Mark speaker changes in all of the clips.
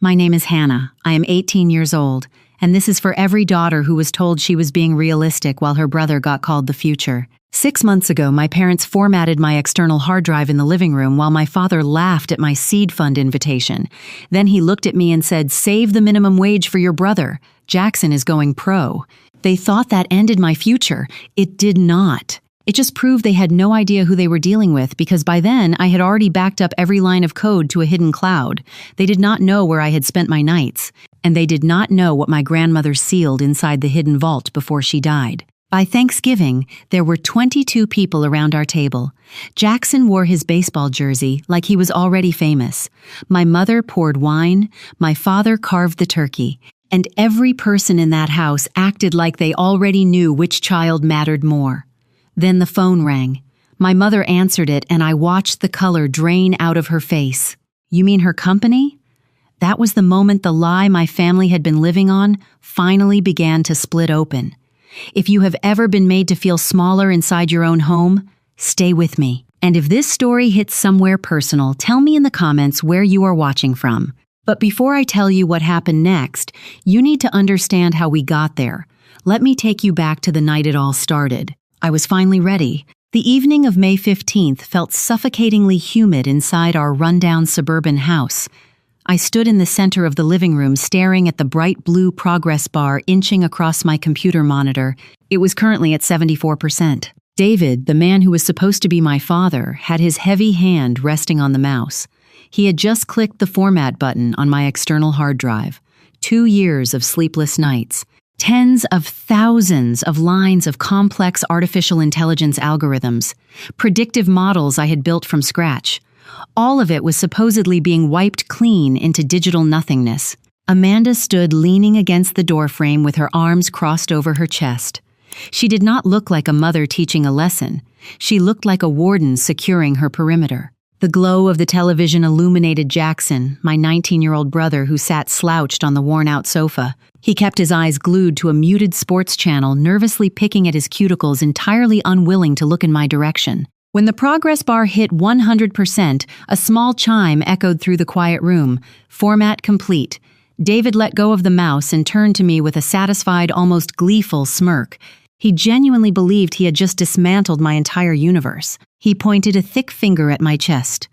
Speaker 1: My name is Hannah. I am 18 years old, and this is for every daughter who was told she was being realistic while her brother got called the future. 6 months ago, my parents formatted my external hard drive in the living room while my father laughed at my seed fund invitation. Then he looked at me and said, "Save the minimum wage for your brother. Jackson is going pro." They thought that ended my future. It did not. It just proved they had no idea who they were dealing with because by then I had already backed up every line of code to a hidden cloud. They did not know where I had spent my nights, and they did not know what my grandmother sealed inside the hidden vault before she died. By Thanksgiving, there were 22 people around our table. Jackson wore his baseball jersey like he was already famous. My mother poured wine, my father carved the turkey, and every person in that house acted like they already knew which child mattered more. Then the phone rang. My mother answered it, and I watched the color drain out of her face. "You mean her company?" That was the moment the lie my family had been living on finally began to split open. If you have ever been made to feel smaller inside your own home, stay with me. And if this story hits somewhere personal, tell me in the comments where you are watching from. But before I tell you what happened next, you need to understand how we got there. Let me take you back to the night it all started. I was finally ready. The evening of May 15th felt suffocatingly humid inside our rundown suburban house. I stood in the center of the living room staring at the bright blue progress bar inching across my computer monitor. It was currently at 74%. David, the man who was supposed to be my father, had his heavy hand resting on the mouse. He had just clicked the format button on my external hard drive. 2 years of sleepless nights. Tens of thousands of lines of complex artificial intelligence algorithms, predictive models I had built from scratch. All of it was supposedly being wiped clean into digital nothingness. Amanda stood leaning against the doorframe with her arms crossed over her chest. She did not look like a mother teaching a lesson. She looked like a warden securing her perimeter. The glow of the television illuminated Jackson, my 19-year-old brother who sat slouched on the worn-out sofa. He kept his eyes glued to a muted sports channel, nervously picking at his cuticles, entirely unwilling to look in my direction. When the progress bar hit 100%, a small chime echoed through the quiet room. Format complete. David let go of the mouse and turned to me with a satisfied, almost gleeful smirk. He genuinely believed he had just dismantled my entire universe. He pointed a thick finger at my chest.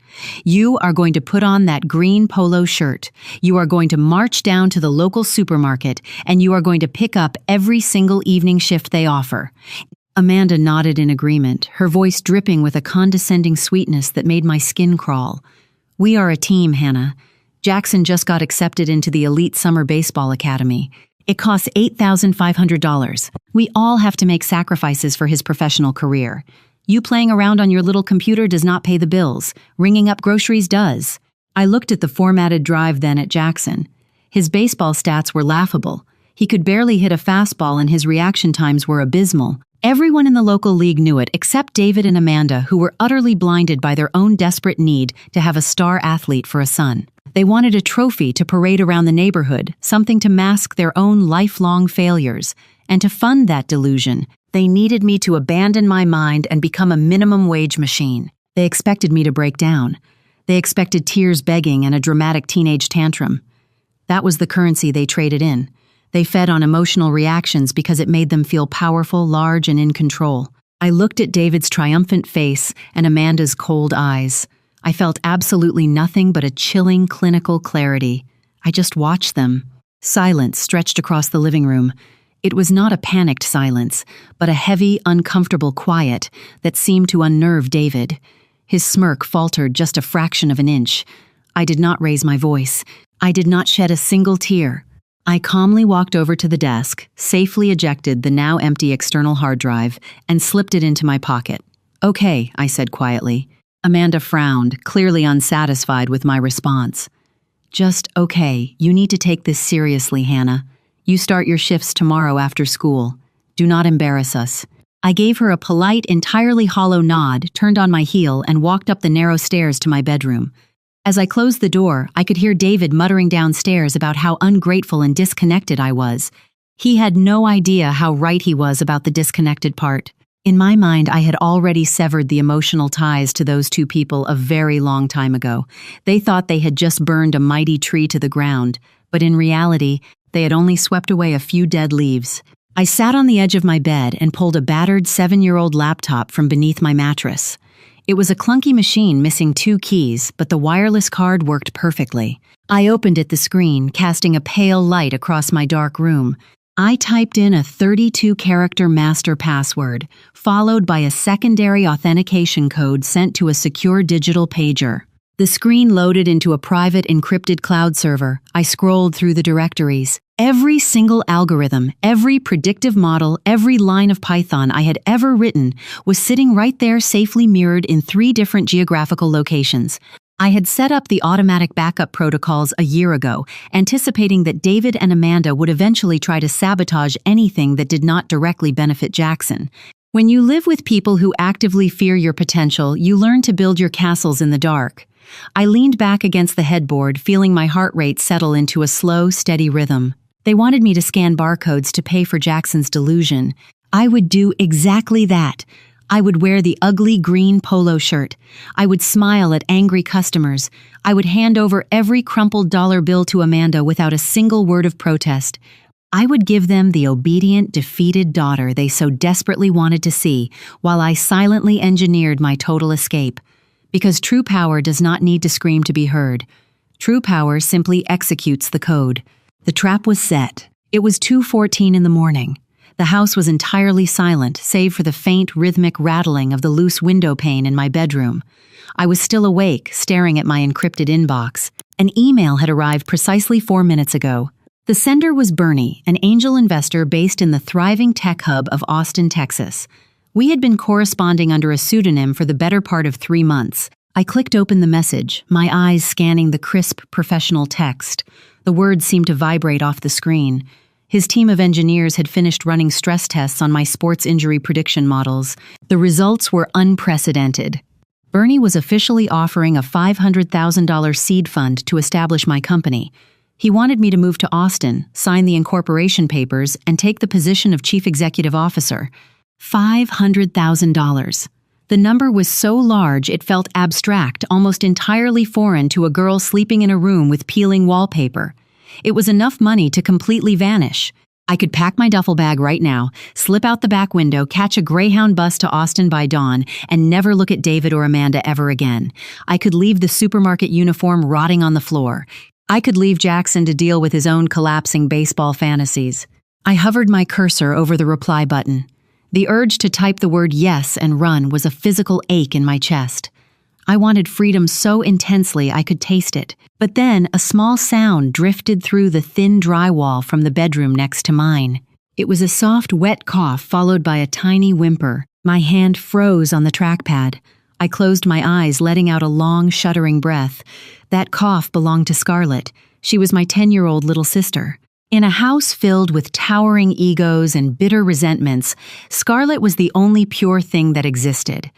Speaker 1: "You are going to put on that green polo shirt. You are going to march down to the local supermarket, and you are going to pick up every single evening shift they offer." Amanda nodded in agreement, her voice dripping with a condescending sweetness that made my skin crawl. "We are a team, Hannah. Jackson just got accepted into the elite summer baseball academy. It costs $8,500. We all have to make sacrifices for his professional career. You playing around on your little computer does not pay the bills. Ringing up groceries does." I looked at the formatted drive then at Jackson. His baseball stats were laughable. He could barely hit a fastball and his reaction times were abysmal. Everyone in the local league knew it except David and Amanda, who were utterly blinded by their own desperate need to have a star athlete for a son. They wanted a trophy to parade around the neighborhood, something to mask their own lifelong failures. And to fund that delusion, they needed me to abandon my mind and become a minimum wage machine. They expected me to break down. They expected tears begging and a dramatic teenage tantrum. That was the currency they traded in. They fed on emotional reactions because it made them feel powerful, large, and in control. I looked at David's triumphant face and Amanda's cold eyes. I felt absolutely nothing but a chilling, clinical clarity. I just watched them. Silence stretched across the living room. It was not a panicked silence, but a heavy, uncomfortable quiet that seemed to unnerve David. His smirk faltered just a fraction of an inch. I did not raise my voice. I did not shed a single tear. I calmly walked over to the desk, safely ejected the now empty external hard drive, and slipped it into my pocket. "Okay," I said quietly. Amanda frowned, clearly unsatisfied with my response. "Just okay. You need to take this seriously, Hannah. You start your shifts tomorrow after school. Do not embarrass us." I gave her a polite, entirely hollow nod, turned on my heel, and walked up the narrow stairs to my bedroom. As I closed the door, I could hear David muttering downstairs about how ungrateful and disconnected I was. He had no idea how right he was about the disconnected part. In my mind, I had already severed the emotional ties to those two people a very long time ago. They thought they had just burned a mighty tree to the ground, but in reality, they had only swept away a few dead leaves. I sat on the edge of my bed and pulled a battered 7-year-old laptop from beneath my mattress. It was a clunky machine missing 2 keys, but the wireless card worked perfectly. I opened at the screen, casting a pale light across my dark room. I typed in a 32-character master password, followed by a secondary authentication code sent to a secure digital pager. The screen loaded into a private encrypted cloud server. I scrolled through the directories. Every single algorithm, every predictive model, every line of Python I had ever written was sitting right there safely mirrored in 3 different geographical locations. I had set up the automatic backup protocols a year ago, anticipating that David and Amanda would eventually try to sabotage anything that did not directly benefit Jackson. When you live with people who actively fear your potential, you learn to build your castles in the dark. I leaned back against the headboard, feeling my heart rate settle into a slow, steady rhythm. They wanted me to scan barcodes to pay for Jackson's delusion. I would do exactly that. I would wear the ugly green polo shirt. I would smile at angry customers. I would hand over every crumpled dollar bill to Amanda without a single word of protest. I would give them the obedient, defeated daughter they so desperately wanted to see, while I silently engineered my total escape. Because true power does not need to scream to be heard. True power simply executes the code. The trap was set. It was 2:14 in the morning. The house was entirely silent, save for the faint, rhythmic rattling of the loose window pane in my bedroom. I was still awake, staring at my encrypted inbox. An email had arrived precisely 4 minutes ago. The sender was Bernie, an angel investor based in the thriving tech hub of Austin, Texas. We had been corresponding under a pseudonym for the better part of 3 months. I clicked open the message, my eyes scanning the crisp, professional text. The words seemed to vibrate off the screen. His team of engineers had finished running stress tests on my sports injury prediction models. The results were unprecedented. Bernie was officially offering a $500,000 seed fund to establish my company. He wanted me to move to Austin, sign the incorporation papers, and take the position of chief executive officer. $500,000. The number was so large it felt abstract, almost entirely foreign to a girl sleeping in a room with peeling wallpaper. It was enough money to completely vanish. I could pack my duffel bag right now, slip out the back window, catch a Greyhound bus to Austin by dawn, and never look at David or Amanda ever again. I could leave the supermarket uniform rotting on the floor. I could leave Jackson to deal with his own collapsing baseball fantasies. I hovered my cursor over the reply button. The urge to type the word yes and run was a physical ache in my chest. I wanted freedom so intensely I could taste it. But then a small sound drifted through the thin drywall from the bedroom next to mine. It was a soft, wet cough followed by a tiny whimper. My hand froze on the trackpad. I closed my eyes, letting out a long, shuddering breath. That cough belonged to Scarlett. She was my 10-year-old little sister. In a house filled with towering egos and bitter resentments, Scarlett was the only pure thing that existed.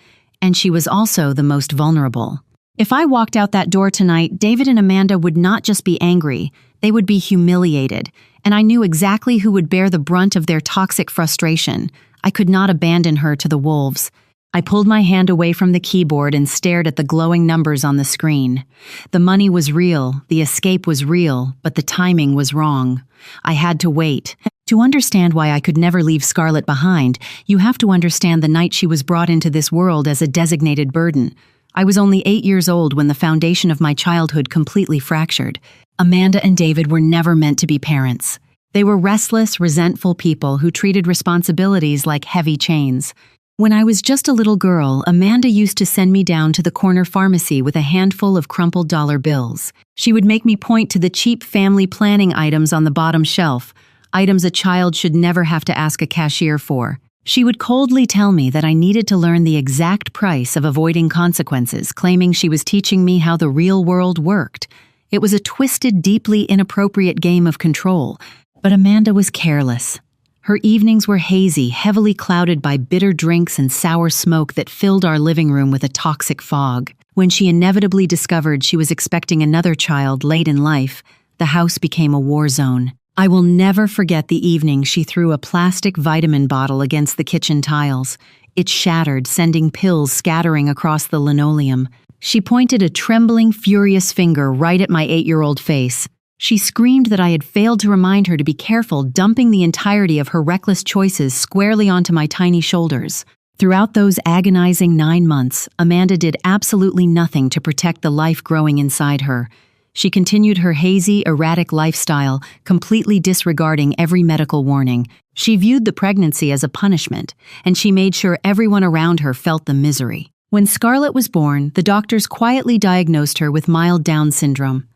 Speaker 1: And she was also the most vulnerable. If I walked out that door tonight, David and Amanda would not just be angry, they would be humiliated, and I knew exactly who would bear the brunt of their toxic frustration. I could not abandon her to the wolves. I pulled my hand away from the keyboard and stared at the glowing numbers on the screen. The money was real, the escape was real, but the timing was wrong. I had to wait. To understand why I could never leave Scarlett behind, you have to understand the night she was brought into this world as a designated burden. I was only 8 years old when the foundation of my childhood completely fractured. Amanda and David were never meant to be parents. They were restless, resentful people who treated responsibilities like heavy chains. When I was just a little girl, Amanda used to send me down to the corner pharmacy with a handful of crumpled dollar bills. She would make me point to the cheap family planning items on the bottom shelf, items a child should never have to ask a cashier for. She would coldly tell me that I needed to learn the exact price of avoiding consequences, claiming she was teaching me how the real world worked. It was a twisted, deeply inappropriate game of control, but Amanda was careless. Her evenings were hazy, heavily clouded by bitter drinks and sour smoke that filled our living room with a toxic fog. When she inevitably discovered she was expecting another child late in life, the house became a war zone. I will never forget the evening she threw a plastic vitamin bottle against the kitchen tiles. It shattered, sending pills scattering across the linoleum. She pointed a trembling, furious finger right at my 8-year-old face. She screamed that I had failed to remind her to be careful, dumping the entirety of her reckless choices squarely onto my tiny shoulders. Throughout those agonizing 9 months, Amanda did absolutely nothing to protect the life growing inside her. She continued her hazy, erratic lifestyle, completely disregarding every medical warning. She viewed the pregnancy as a punishment, and she made sure everyone around her felt the misery. When Scarlett was born, the doctors quietly diagnosed her with mild Down syndrome.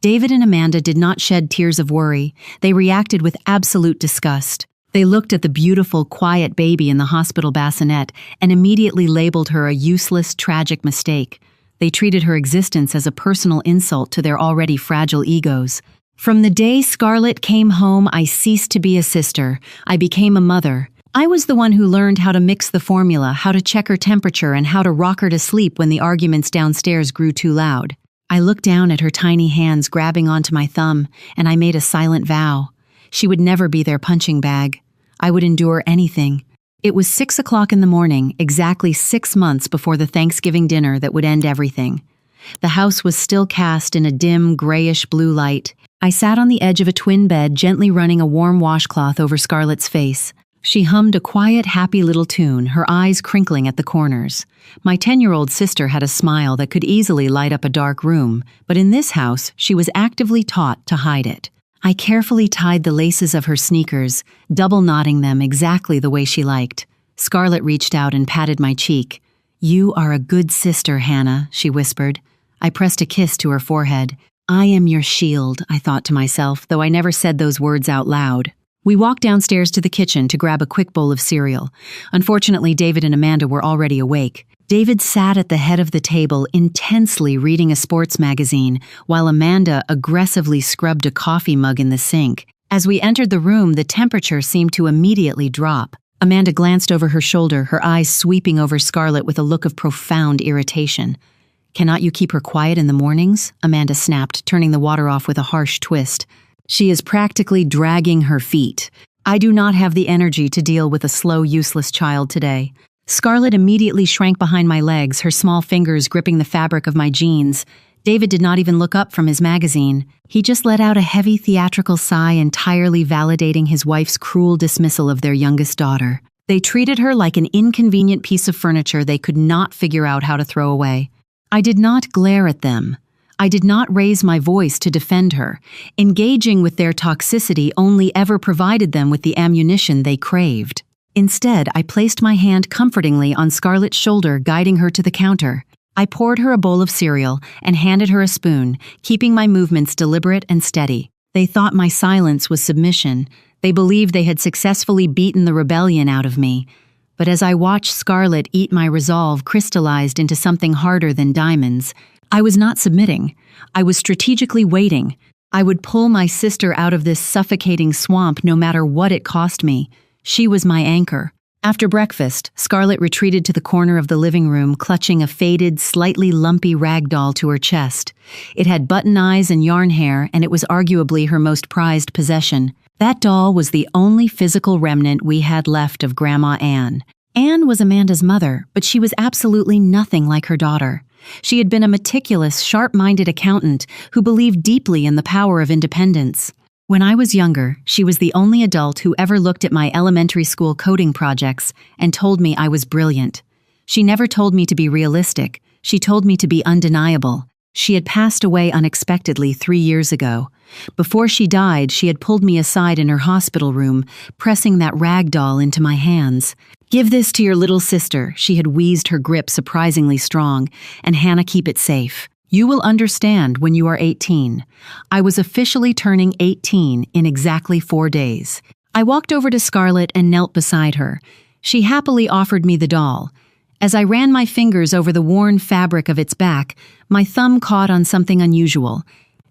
Speaker 1: David and Amanda did not shed tears of worry. They reacted with absolute disgust. They looked at the beautiful, quiet baby in the hospital bassinet and immediately labeled her a useless, tragic mistake. They treated her existence as a personal insult to their already fragile egos. From the day Scarlett came home, I ceased to be a sister. I became a mother. I was the one who learned how to mix the formula, how to check her temperature, and how to rock her to sleep when the arguments downstairs grew too loud. I looked down at her tiny hands grabbing onto my thumb, and I made a silent vow. She would never be their punching bag. I would endure anything. It was 6 o'clock in the morning, exactly 6 months before the Thanksgiving dinner that would end everything. The house was still cast in a dim, grayish-blue light. I sat on the edge of a twin bed, gently running a warm washcloth over Scarlett's face. She hummed a quiet, happy little tune, her eyes crinkling at the corners. My 10-year-old sister had a smile that could easily light up a dark room, but in this house, she was actively taught to hide it. I carefully tied the laces of her sneakers, double-knotting them exactly the way she liked. Scarlett reached out and patted my cheek. "You are a good sister, Hannah," she whispered. I pressed a kiss to her forehead. "I am your shield," I thought to myself, though I never said those words out loud. We walked downstairs to the kitchen to grab a quick bowl of cereal. Unfortunately, David and Amanda were already awake. David sat at the head of the table, intensely reading a sports magazine, while Amanda aggressively scrubbed a coffee mug in the sink. As we entered the room, the temperature seemed to immediately drop. Amanda glanced over her shoulder, her eyes sweeping over Scarlett with a look of profound irritation. "Cannot you keep her quiet in the mornings?" Amanda snapped, turning the water off with a harsh twist. "She is practically dragging her feet. I do not have the energy to deal with a slow, useless child today." Scarlett immediately shrank behind my legs, her small fingers gripping the fabric of my jeans. David did not even look up from his magazine. He just let out a heavy theatrical sigh, entirely validating his wife's cruel dismissal of their youngest daughter. They treated her like an inconvenient piece of furniture they could not figure out how to throw away. I did not glare at them. I did not raise my voice to defend her. Engaging with their toxicity only ever provided them with the ammunition they craved. Instead, I placed my hand comfortingly on Scarlett's shoulder, guiding her to the counter. I poured her a bowl of cereal and handed her a spoon, keeping my movements deliberate and steady. They thought my silence was submission. They believed they had successfully beaten the rebellion out of me. But as I watched Scarlett eat, my resolve crystallized into something harder than diamonds. I was not submitting. I was strategically waiting. I would pull my sister out of this suffocating swamp no matter what it cost me. She was my anchor. After breakfast, Scarlett retreated to the corner of the living room, clutching a faded, slightly lumpy rag doll to her chest. It had button eyes and yarn hair, and it was arguably her most prized possession. That doll was the only physical remnant we had left of Grandma Anne. Anne was Amanda's mother, but she was absolutely nothing like her daughter. She had been a meticulous, sharp-minded accountant who believed deeply in the power of independence. When I was younger, she was the only adult who ever looked at my elementary school coding projects and told me I was brilliant. She never told me to be realistic. She told me to be undeniable. She had passed away unexpectedly 3 years ago. Before she died, she had pulled me aside in her hospital room, pressing that rag doll into my hands. "Give this to your little sister," she had wheezed, her grip surprisingly strong, "and Hannah, keep it safe. You will understand when you are 18. I was officially turning 18 in exactly 4 days. I walked over to Scarlett and knelt beside her. She happily offered me the doll. As I ran my fingers over the worn fabric of its back, my thumb caught on something unusual.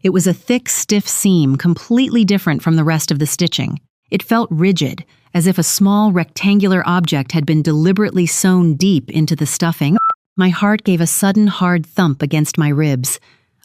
Speaker 1: It was a thick, stiff seam, completely different from the rest of the stitching. It felt rigid, as if a small, rectangular object had been deliberately sewn deep into the stuffing. My heart gave a sudden, hard thump against my ribs.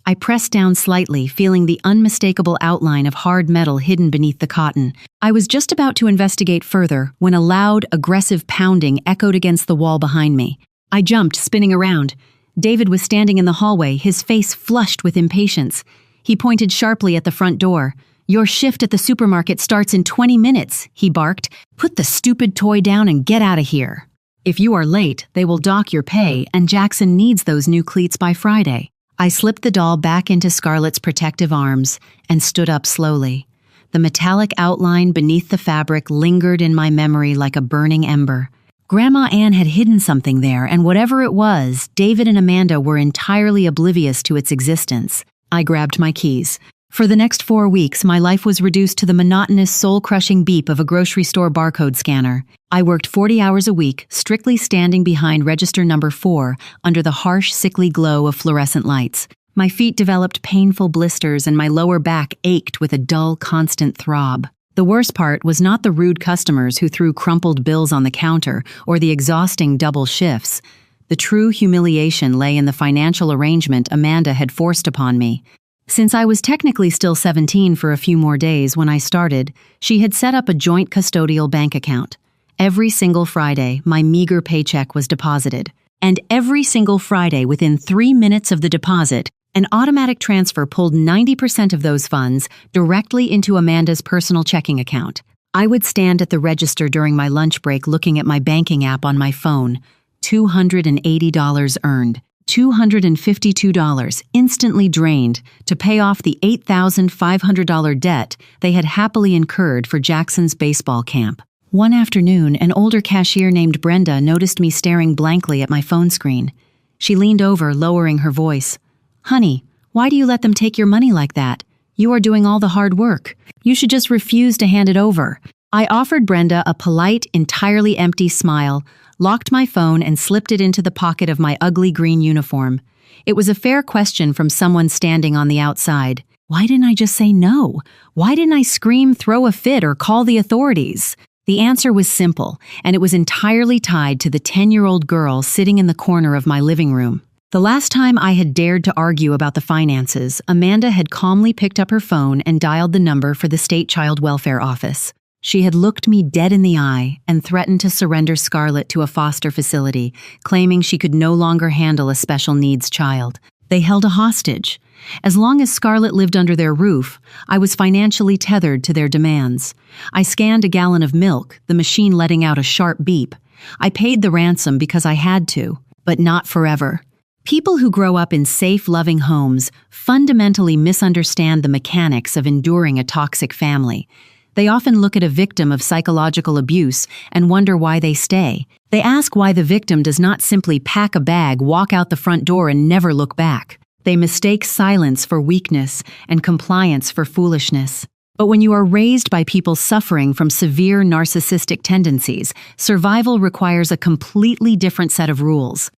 Speaker 1: I pressed down slightly, feeling the unmistakable outline of hard metal hidden beneath the cotton. I was just about to investigate further when a loud, aggressive pounding echoed against the wall behind me. I jumped, spinning around. David was standing in the hallway, his face flushed with impatience. He pointed sharply at the front door. "Your shift at the supermarket starts in 20 minutes, he barked. "Put the stupid toy down and get out of here. If you are late, they will dock your pay, and Jackson needs those new cleats by Friday." I slipped the doll back into Scarlett's protective arms and stood up slowly. The metallic outline beneath the fabric lingered in my memory like a burning ember. Grandma Ann had hidden something there, and whatever it was, David and Amanda were entirely oblivious to its existence. I grabbed my keys. For the next 4 weeks, my life was reduced to the monotonous, soul-crushing beep of a grocery store barcode scanner. I worked 40 hours a week, strictly standing behind register number 4 under the harsh, sickly glow of fluorescent lights. My feet developed painful blisters and my lower back ached with a dull, constant throb. The worst part was not the rude customers who threw crumpled bills on the counter or the exhausting double shifts. The true humiliation lay in the financial arrangement Amanda had forced upon me. Since I was technically still 17 for a few more days when I started, she had set up a joint custodial bank account. Every single Friday, my meager paycheck was deposited. And every single Friday, within 3 minutes of the deposit, an automatic transfer pulled 90% of those funds directly into Amanda's personal checking account. I would stand at the register during my lunch break looking at my banking app on my phone. $280 earned. $252 instantly drained to pay off the $8,500 debt they had happily incurred for Jackson's baseball camp. One afternoon, an older cashier named Brenda noticed me staring blankly at my phone screen. She leaned over, lowering her voice. "Honey, why do you let them take your money like that? You are doing all the hard work. You should just refuse to hand it over." I offered Brenda a polite, entirely empty smile, locked my phone and slipped it into the pocket of my ugly green uniform. It was a fair question from someone standing on the outside. Why didn't I just say no? Why didn't I scream, throw a fit, or call the authorities? The answer was simple, and it was entirely tied to the 10-year-old girl sitting in the corner of my living room. The last time I had dared to argue about the finances, Amanda had calmly picked up her phone and dialed the number for the state child welfare office. She had looked me dead in the eye and threatened to surrender Scarlett to a foster facility, claiming she could no longer handle a special needs child. They held a hostage. As long as Scarlett lived under their roof, I was financially tethered to their demands. I scanned a gallon of milk, the machine letting out a sharp beep. I paid the ransom because I had to, but not forever. People who grow up in safe, loving homes fundamentally misunderstand the mechanics of enduring a toxic family. They often look at a victim of psychological abuse and wonder why they stay. They ask why the victim does not simply pack a bag, walk out the front door, and never look back. They mistake silence for weakness and compliance for foolishness. But when you are raised by people suffering from severe narcissistic tendencies, survival requires a completely different set of rules.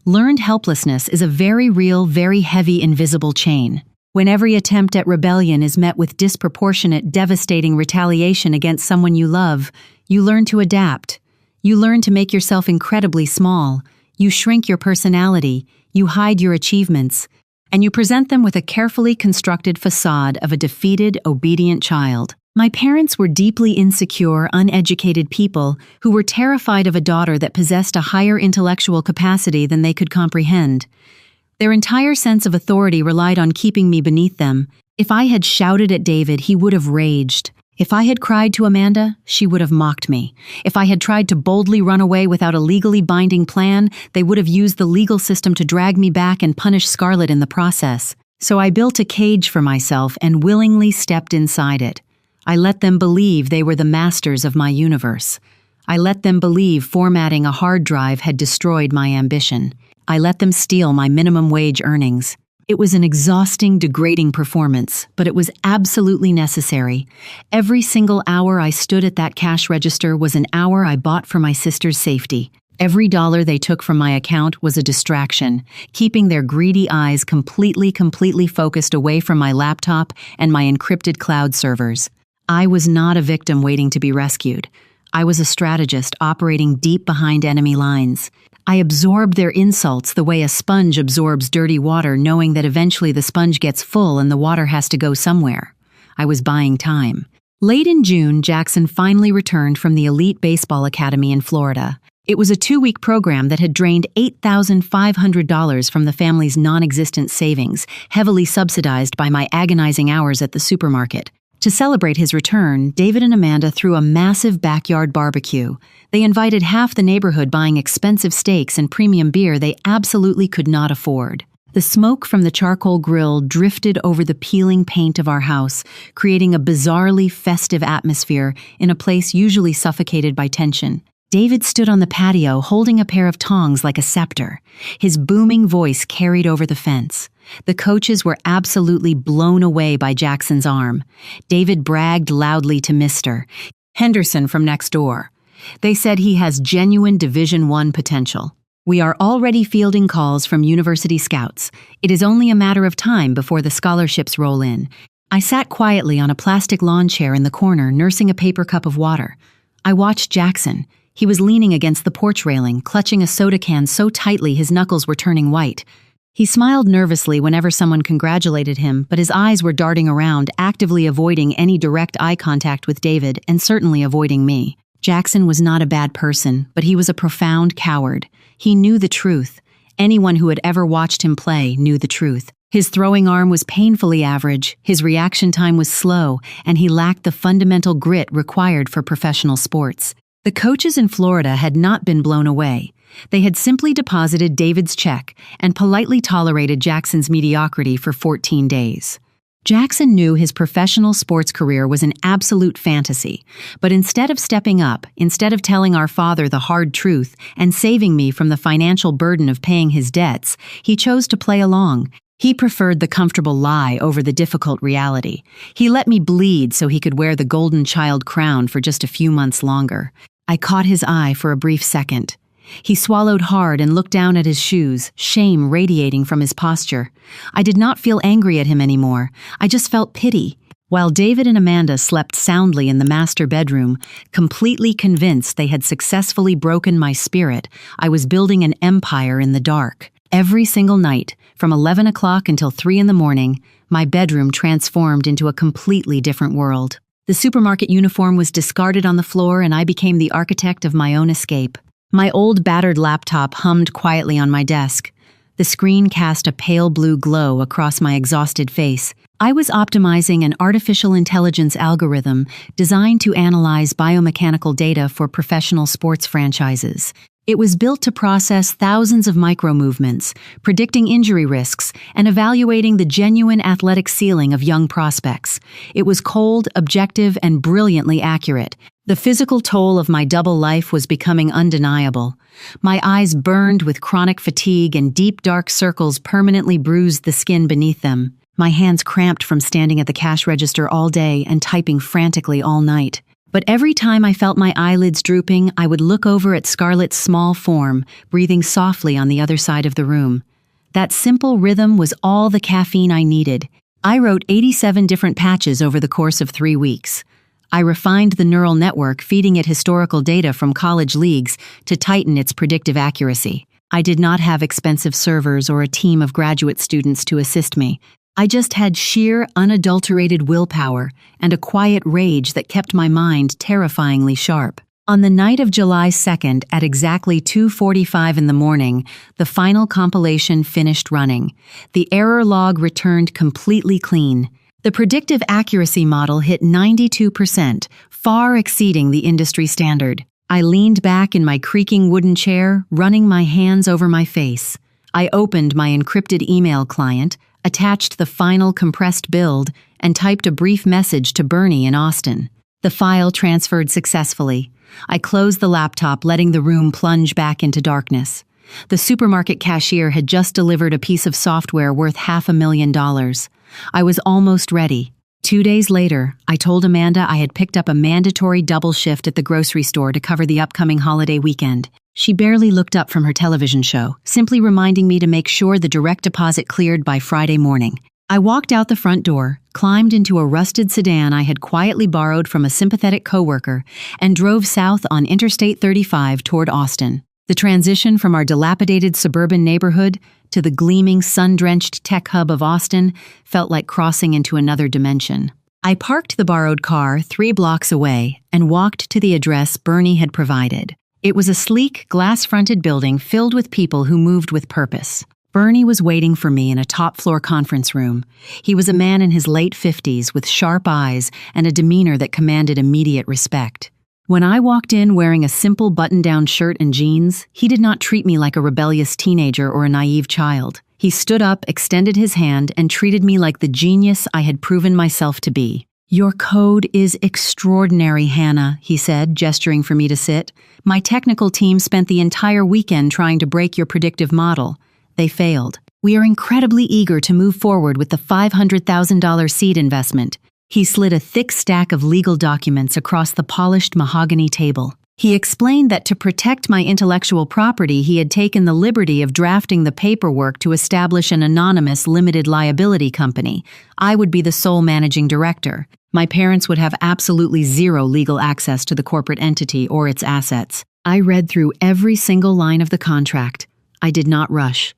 Speaker 1: Learned helplessness is a very real, very heavy, invisible chain. When every attempt at rebellion is met with disproportionate, devastating retaliation against someone you love, you learn to adapt. You learn to make yourself incredibly small. You shrink your personality. You hide your achievements. And you present them with a carefully constructed facade of a defeated, obedient child. My parents were deeply insecure, uneducated people who were terrified of a daughter that possessed a higher intellectual capacity than they could comprehend. Their entire sense of authority relied on keeping me beneath them. If I had shouted at David, he would have raged. If I had cried to Amanda, she would have mocked me. If I had tried to boldly run away without a legally binding plan, they would have used the legal system to drag me back and punish Scarlett in the process. So I built a cage for myself and willingly stepped inside it. I let them believe they were the masters of my universe. I let them believe formatting a hard drive had destroyed my ambition. I let them steal my minimum wage earnings. It was an exhausting, degrading performance, but it was absolutely necessary. Every single hour I stood at that cash register was an hour I bought for my sister's safety. Every dollar they took from my account was a distraction, keeping their greedy eyes completely focused away from my laptop and my encrypted cloud servers. I was not a victim waiting to be rescued. I was a strategist operating deep behind enemy lines. I absorbed their insults the way a sponge absorbs dirty water, knowing that eventually the sponge gets full and the water has to go somewhere. I was buying time. Late in June, Jackson finally returned from the elite baseball academy in Florida. It was a 2-week program that had drained $8,500 from the family's non-existent savings, heavily subsidized by my agonizing hours at the supermarket. To celebrate his return, David and Amanda threw a massive backyard barbecue. They invited half the neighborhood, buying expensive steaks and premium beer they absolutely could not afford. The smoke from the charcoal grill drifted over the peeling paint of our house, creating a bizarrely festive atmosphere in a place usually suffocated by tension. David stood on the patio holding a pair of tongs like a scepter. His booming voice carried over the fence. The coaches were absolutely blown away by Jackson's arm. David bragged loudly to Mr. Henderson from next door. They said he has genuine Division I potential. We are already fielding calls from university scouts. It is only a matter of time before the scholarships roll in. I sat quietly on a plastic lawn chair in the corner, nursing a paper cup of water. I watched Jackson. He was leaning against the porch railing, clutching a soda can so tightly his knuckles were turning white. He smiled nervously whenever someone congratulated him, but his eyes were darting around, actively avoiding any direct eye contact with David and certainly avoiding me. Jackson was not a bad person, but he was a profound coward. He knew the truth. Anyone who had ever watched him play knew the truth. His throwing arm was painfully average, his reaction time was slow, and he lacked the fundamental grit required for professional sports. The coaches in Florida had not been blown away. They had simply deposited David's check and politely tolerated Jackson's mediocrity for 14 days. Jackson knew his professional sports career was an absolute fantasy, but instead of stepping up, instead of telling our father the hard truth and saving me from the financial burden of paying his debts, he chose to play along. He preferred the comfortable lie over the difficult reality. He let me bleed so he could wear the golden child crown for just a few months longer. I caught his eye for a brief second. He swallowed hard and looked down at his shoes, shame radiating from his posture. I did not feel angry at him anymore. I just felt pity. While David and Amanda slept soundly in the master bedroom, completely convinced they had successfully broken my spirit, I was building an empire in the dark. Every single night, from 11 o'clock until 3 in the morning, my bedroom transformed into a completely different world. The supermarket uniform was discarded on the floor, and I became the architect of my own escape. My old battered laptop hummed quietly on my desk. The screen cast a pale blue glow across my exhausted face. I was optimizing an artificial intelligence algorithm designed to analyze biomechanical data for professional sports franchises. It was built to process thousands of micro-movements, predicting injury risks, and evaluating the genuine athletic ceiling of young prospects. It was cold, objective, and brilliantly accurate. The physical toll of my double life was becoming undeniable. My eyes burned with chronic fatigue, and deep dark circles permanently bruised the skin beneath them. My hands cramped from standing at the cash register all day and typing frantically all night. But every time I felt my eyelids drooping, I would look over at Scarlett's small form, breathing softly on the other side of the room. That simple rhythm was all the caffeine I needed. I wrote 87 different patches over the course of 3 weeks. I refined the neural network, feeding it historical data from college leagues to tighten its predictive accuracy. I did not have expensive servers or a team of graduate students to assist me. I just had sheer, unadulterated willpower and a quiet rage that kept my mind terrifyingly sharp. On the night of July 2nd, at exactly 2:45 in the morning, the final compilation finished running. The error log returned completely clean. The predictive accuracy model hit 92%, far exceeding the industry standard. I leaned back in my creaking wooden chair, running my hands over my face. I opened my encrypted email client, attached the final compressed build, and typed a brief message to Bernie in Austin. The file transferred successfully. I closed the laptop, letting the room plunge back into darkness. The supermarket cashier had just delivered a piece of software worth $500,000. I was almost ready. 2 days later, I told Amanda I had picked up a mandatory double shift at the grocery store to cover the upcoming holiday weekend. She barely looked up from her television show, simply reminding me to make sure the direct deposit cleared by Friday morning. I walked out the front door, climbed into a rusted sedan I had quietly borrowed from a sympathetic coworker, and drove south on Interstate 35 toward Austin. The The transition from our dilapidated suburban neighborhood to the gleaming, sun-drenched tech hub of Austin felt like crossing into another dimension. I parked the borrowed car 3 blocks away and walked to the address Bernie had provided. It was a sleek, glass-fronted building filled with people who moved with purpose. Bernie was waiting for me in a top-floor conference room. He was a man in his late 50s with sharp eyes and a demeanor that commanded immediate respect. When I walked in wearing a simple button-down shirt and jeans, he did not treat me like a rebellious teenager or a naive child. He stood up, extended his hand, and treated me like the genius I had proven myself to be. "Your code is extraordinary, Hannah," he said, gesturing for me to sit. "My technical team spent the entire weekend trying to break your predictive model. They failed. We are incredibly eager to move forward with the $500,000 seed investment." He slid a thick stack of legal documents across the polished mahogany table. He explained that to protect my intellectual property, he had taken the liberty of drafting the paperwork to establish an anonymous limited liability company. I would be the sole managing director. My parents would have absolutely zero legal access to the corporate entity or its assets. I read through every single line of the contract. I did not rush.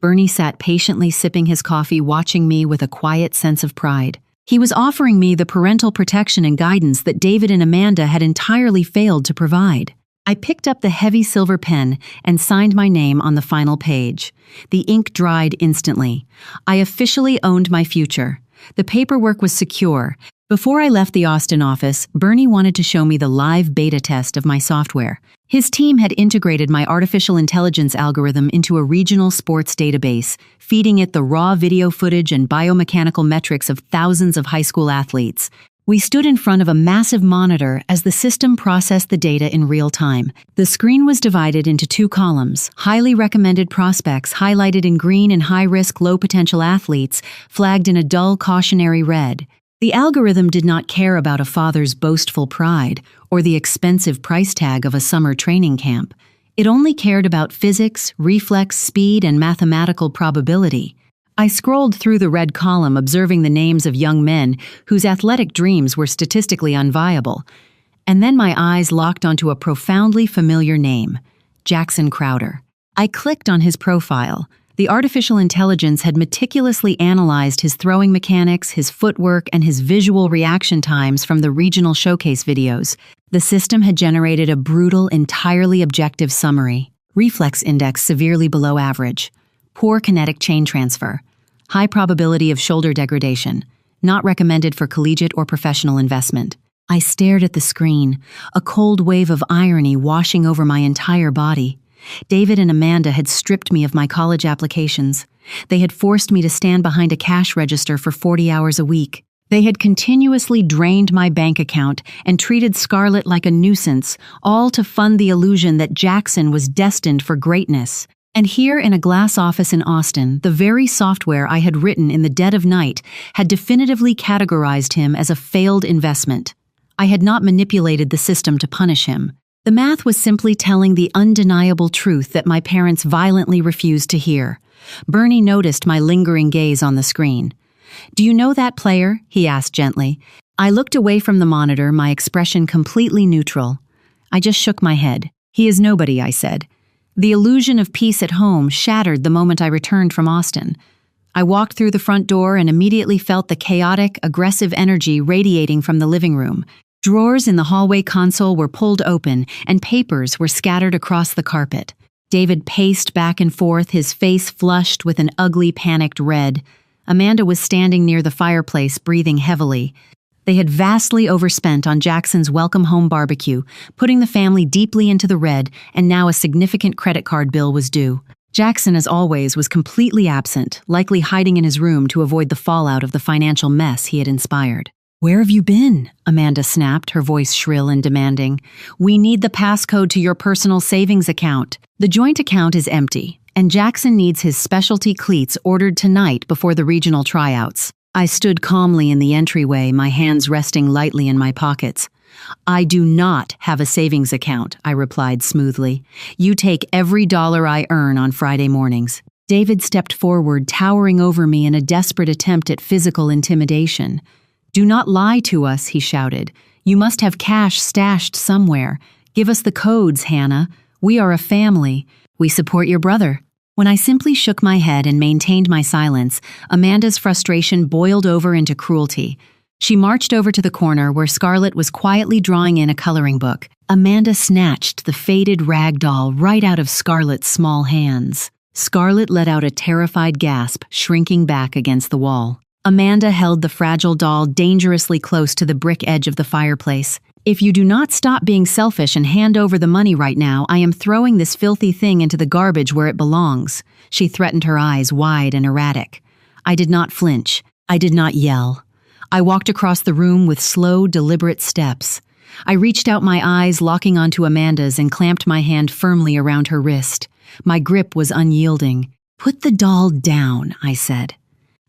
Speaker 1: Bernie sat patiently sipping his coffee, watching me with a quiet sense of pride. He was offering me the parental protection and guidance that David and Amanda had entirely failed to provide. I picked up the heavy silver pen and signed my name on the final page. The ink dried instantly. I officially owned my future. The paperwork was secure. Before I left the Austin office, Bernie wanted to show me the live beta test of my software. His team had integrated my artificial intelligence algorithm into a regional sports database, feeding it the raw video footage and biomechanical metrics of thousands of high school athletes. We stood in front of a massive monitor as the system processed the data in real time. The screen was divided into 2 columns: highly recommended prospects highlighted in green and high-risk, low-potential athletes flagged in a dull cautionary red. The algorithm did not care about a father's boastful pride or the expensive price tag of a summer training camp. It only cared about physics, reflex, speed, and mathematical probability. I scrolled through the red column, observing the names of young men whose athletic dreams were statistically unviable. And then my eyes locked onto a profoundly familiar name: Jackson Crowder. I clicked on his profile. The artificial intelligence had meticulously analyzed his throwing mechanics, his footwork, and his visual reaction times from the regional showcase videos. The system had generated a brutal, entirely objective summary. Reflex index severely below average. Poor kinetic chain transfer. High probability of shoulder degradation. Not recommended for collegiate or professional investment. I stared at the screen, a cold wave of irony washing over my entire body. David and Amanda had stripped me of my college applications. They had forced me to stand behind a cash register for 40 hours a week. They had continuously drained my bank account and treated Scarlett like a nuisance, all to fund the illusion that Jackson was destined for greatness. And here in a glass office in Austin, the very software I had written in the dead of night had definitively categorized him as a failed investment. I had not manipulated the system to punish him. The math was simply telling the undeniable truth that my parents violently refused to hear. Bernie noticed my lingering gaze on the screen. "Do you know that player?" he asked gently. I looked away from the monitor, my expression completely neutral. I just shook my head. "He is nobody," I said. The illusion of peace at home shattered the moment I returned from Austin. I walked through the front door and immediately felt the chaotic, aggressive energy radiating from the living room. Drawers in the hallway console were pulled open, and papers were scattered across the carpet. David paced back and forth, his face flushed with an ugly, panicked red. Amanda was standing near the fireplace, breathing heavily. They had vastly overspent on Jackson's welcome home barbecue, putting the family deeply into the red, and now a significant credit card bill was due. Jackson, as always, was completely absent, likely hiding in his room to avoid the fallout of the financial mess he had inspired. "Where have you been?" Amanda snapped, her voice shrill and demanding. "We need the passcode to your personal savings account. The joint account is empty, and Jackson needs his specialty cleats ordered tonight before the regional tryouts." I stood calmly in the entryway, my hands resting lightly in my pockets. "I do not have a savings account," I replied smoothly. "You take every dollar I earn on Friday mornings." David stepped forward, towering over me in a desperate attempt at physical intimidation. "Do not lie to us," he shouted. "You must have cash stashed somewhere. Give us the codes, Hannah. We are a family. We support your brother." When I simply shook my head and maintained my silence, Amanda's frustration boiled over into cruelty. She marched over to the corner where Scarlett was quietly drawing in a coloring book. Amanda snatched the faded rag doll right out of Scarlett's small hands. Scarlett let out a terrified gasp, shrinking back against the wall. Amanda held the fragile doll dangerously close to the brick edge of the fireplace. "If you do not stop being selfish and hand over the money right now, I am throwing this filthy thing into the garbage where it belongs," she threatened, her eyes wide and erratic. I did not flinch. I did not yell. I walked across the room with slow, deliberate steps. I reached out my eyes, locking onto Amanda's, and clamped my hand firmly around her wrist. My grip was unyielding. "Put the doll down," I said.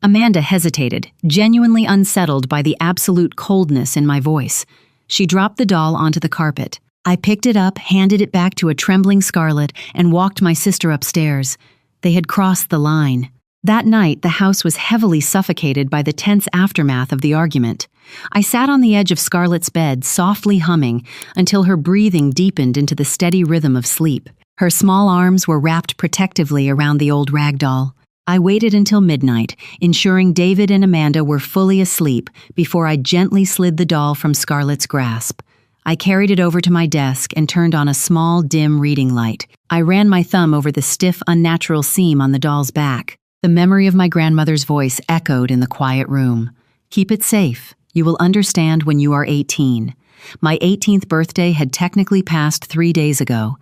Speaker 1: Amanda hesitated, genuinely unsettled by the absolute coldness in my voice. She dropped the doll onto the carpet. I picked it up, handed it back to a trembling Scarlett, and walked my sister upstairs. They had crossed the line. That night, the house was heavily suffocated by the tense aftermath of the argument. I sat on the edge of Scarlett's bed, softly humming, until her breathing deepened into the steady rhythm of sleep. Her small arms were wrapped protectively around the old rag doll. I waited until midnight, ensuring David and Amanda were fully asleep before I gently slid the doll from Scarlett's grasp. I carried it over to my desk and turned on a small, dim reading light. I ran my thumb over the stiff, unnatural seam on the doll's back. The memory of my grandmother's voice echoed in the quiet room. "Keep it safe. You will understand when you are 18. My 18th birthday had technically passed 3 days ago.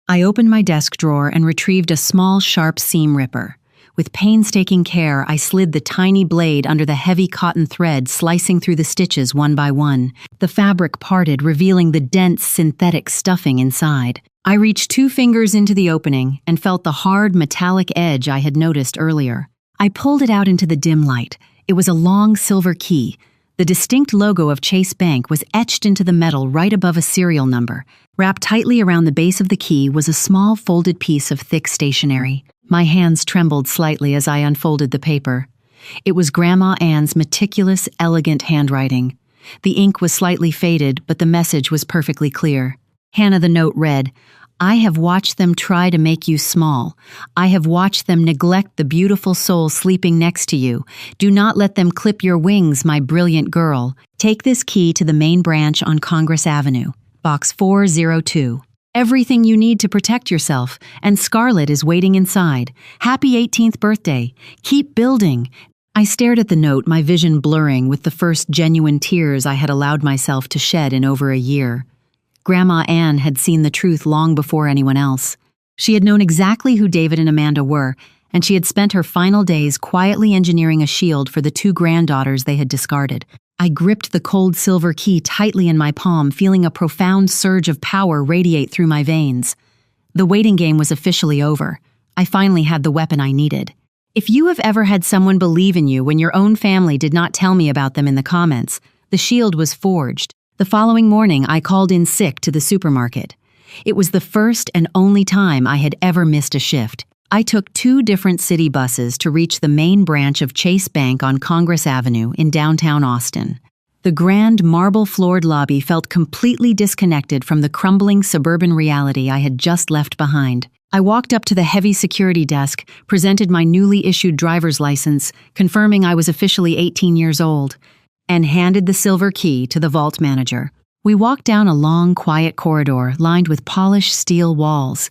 Speaker 1: I opened my desk drawer and retrieved a small, sharp seam ripper. With painstaking care, I slid the tiny blade under the heavy cotton thread, slicing through the stitches one by one. The fabric parted, revealing the dense, synthetic stuffing inside. I reached 2 fingers into the opening and felt the hard, metallic edge I had noticed earlier. I pulled it out into the dim light. It was a long silver key. The distinct logo of Chase Bank was etched into the metal right above a serial number. Wrapped tightly around the base of the key was a small folded piece of thick stationery. My hands trembled slightly as I unfolded the paper. It was Grandma Ann's meticulous, elegant handwriting. The ink was slightly faded, but the message was perfectly clear. Hannah, the note read, "I have watched them try to make you small. I have watched them neglect the beautiful soul sleeping next to you. Do not let them clip your wings, my brilliant girl. Take this key to the main branch on Congress Avenue, Box 402. Everything you need to protect yourself, and Scarlett is waiting inside. Happy 18th birthday. Keep building." I stared at the note, my vision blurring with the first genuine tears I had allowed myself to shed in over a year. Grandma Ann had seen the truth long before anyone else. She had known exactly who David and Amanda were, and she had spent her final days quietly engineering a shield for the 2 granddaughters they had discarded. I gripped the cold silver key tightly in my palm, feeling a profound surge of power radiate through my veins. The waiting game was officially over. I finally had the weapon I needed. If you have ever had someone believe in you when your own family did not tell me about them in the comments, the shield was forged. The following morning, I called in sick to the supermarket. It was the first and only time I had ever missed a shift. I took 2 different city buses to reach the main branch of Chase Bank on Congress Avenue in downtown Austin. The grand marble-floored lobby felt completely disconnected from the crumbling suburban reality I had just left behind. I walked up to the heavy security desk, presented my newly issued driver's license, confirming I was officially 18 years old, and handed the silver key to the vault manager. We walked down a long, quiet corridor lined with polished steel walls.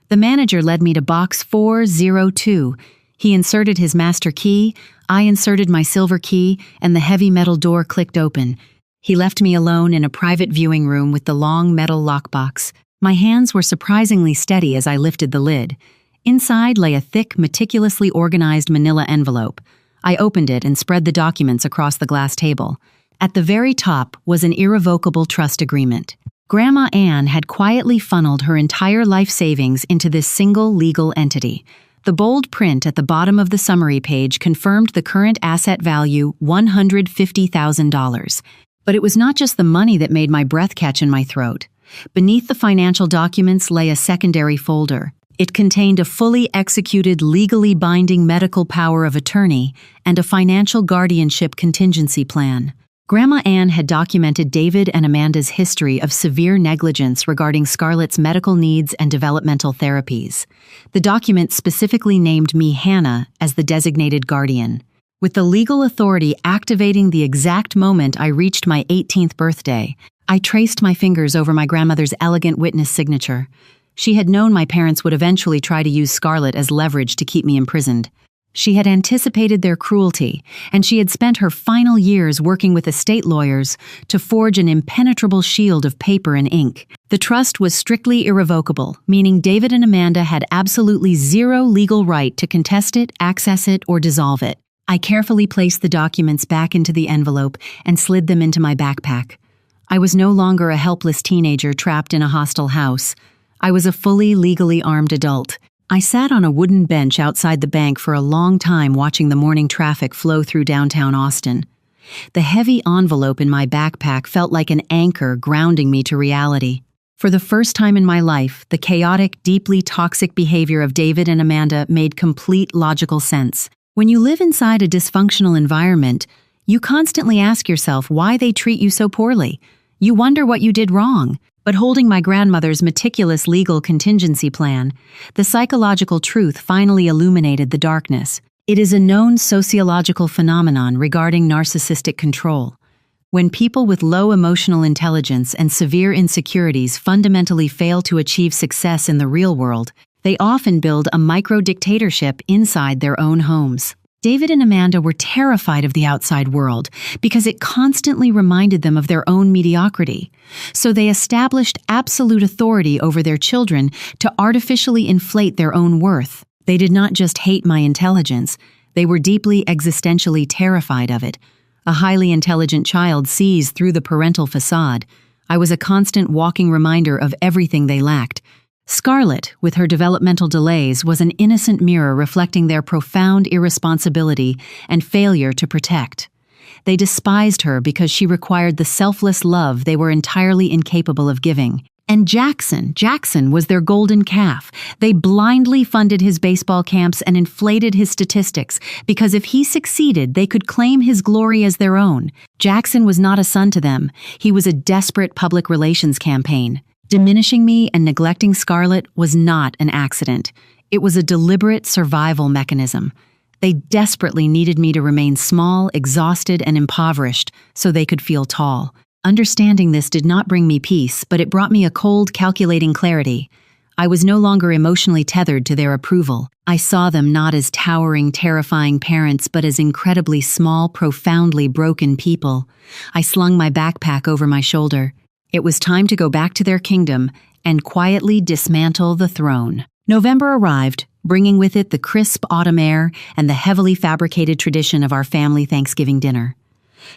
Speaker 1: The manager led me to box 402. He inserted his master key, I inserted my silver key, and the heavy metal door clicked open. He left me alone in a private viewing room with the long metal lockbox. My hands were surprisingly steady as I lifted the lid. Inside lay a thick, meticulously organized manila envelope. I opened it and spread the documents across the glass table. At the very top was an irrevocable trust agreement. Grandma Ann had quietly funneled her entire life savings into this single legal entity. The bold print at the bottom of the summary page confirmed the current asset value, $150,000. But it was not just the money that made my breath catch in my throat. Beneath the financial documents lay a secondary folder. It contained a fully executed, legally binding medical power of attorney and a financial guardianship contingency plan. Grandma Ann had documented David and Amanda's history of severe negligence regarding Scarlett's medical needs and developmental therapies. The document specifically named me, Hannah, as the designated guardian, with the legal authority activating the exact moment I reached my 18th birthday. I traced my fingers over my grandmother's elegant witness signature. She had known my parents would eventually try to use Scarlett as leverage to keep me imprisoned. She had anticipated their cruelty, and she had spent her final years working with estate lawyers to forge an impenetrable shield of paper and ink. The trust was strictly irrevocable, meaning David and Amanda had absolutely zero legal right to contest it, access it, or dissolve it. I carefully placed the documents back into the envelope and slid them into my backpack. I was no longer a helpless teenager trapped in a hostile house. I was a fully legally armed adult. I sat on a wooden bench outside the bank for a long time watching the morning traffic flow through downtown Austin. The heavy envelope in my backpack felt like an anchor grounding me to reality. For the first time in my life, the chaotic, deeply toxic behavior of David and Amanda made complete logical sense. When you live inside a dysfunctional environment, you constantly ask yourself why they treat you so poorly. You wonder what you did wrong. But holding my grandmother's meticulous legal contingency plan, the psychological truth finally illuminated the darkness. It is a known sociological phenomenon regarding narcissistic control. When people with low emotional intelligence and severe insecurities fundamentally fail to achieve success in the real world, they often build a micro-dictatorship inside their own homes. David and Amanda were terrified of the outside world because it constantly reminded them of their own mediocrity. So they established absolute authority over their children to artificially inflate their own worth. They did not just hate my intelligence, they were deeply existentially terrified of it. A highly intelligent child sees through the parental facade. I was a constant walking reminder of everything they lacked. Scarlett, with her developmental delays, was an innocent mirror reflecting their profound irresponsibility and failure to protect. They despised her because she required the selfless love they were entirely incapable of giving. And Jackson was their golden calf. They blindly funded his baseball camps and inflated his statistics because if he succeeded, they could claim his glory as their own. Jackson was not a son to them. He was a desperate public relations campaign. Diminishing me and neglecting Scarlett was not an accident. It was a deliberate survival mechanism. They desperately needed me to remain small, exhausted, and impoverished so they could feel tall. Understanding this did not bring me peace, but it brought me a cold, calculating clarity. I was no longer emotionally tethered to their approval. I saw them not as towering, terrifying parents, but as incredibly small, profoundly broken people. I slung my backpack over my shoulder. It was time to go back to their kingdom and quietly dismantle the throne. November arrived, bringing with it the crisp autumn air and the heavily fabricated tradition of our family Thanksgiving dinner.